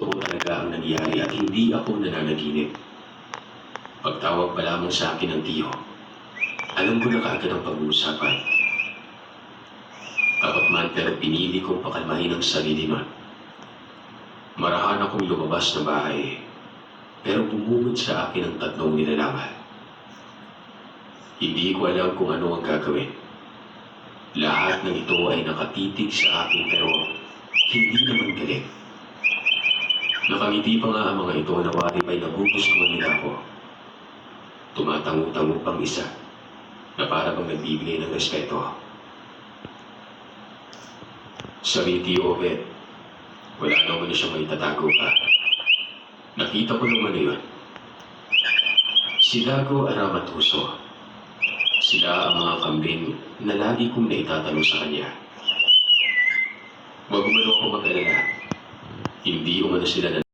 ko talaga ang nangyari at hindi ako nananaginip. Pagtawag pa lamang sa akin ng tiyo, alam ko na kaagad ang pag-uusapan. Tapat man pero pinili kong pakalmahin ang sarili nun. Marahan akong lumabas na bahay, pero bumungod sa akin ang tatlong nilalangan. Hindi ko alam kung ano ang gagawin. Lahat ng ito ay nakatitig sa akin pero hindi naman galit. Nakangiti pa nga ang mga ito na wari pa'y nagugustuhan nila ako. Tumatango-tango pang isa na para bang nagbibigay ng respeto. Sabi ni Tio Obed, wala naman na siyang maitatago pa. Nakita ko naman na yun. Si Dago Aramatuso. Sila ang mga kambing na lagi kong naitatanong sa kanya. Wag umano ako mag-alala. Hindi umano sila na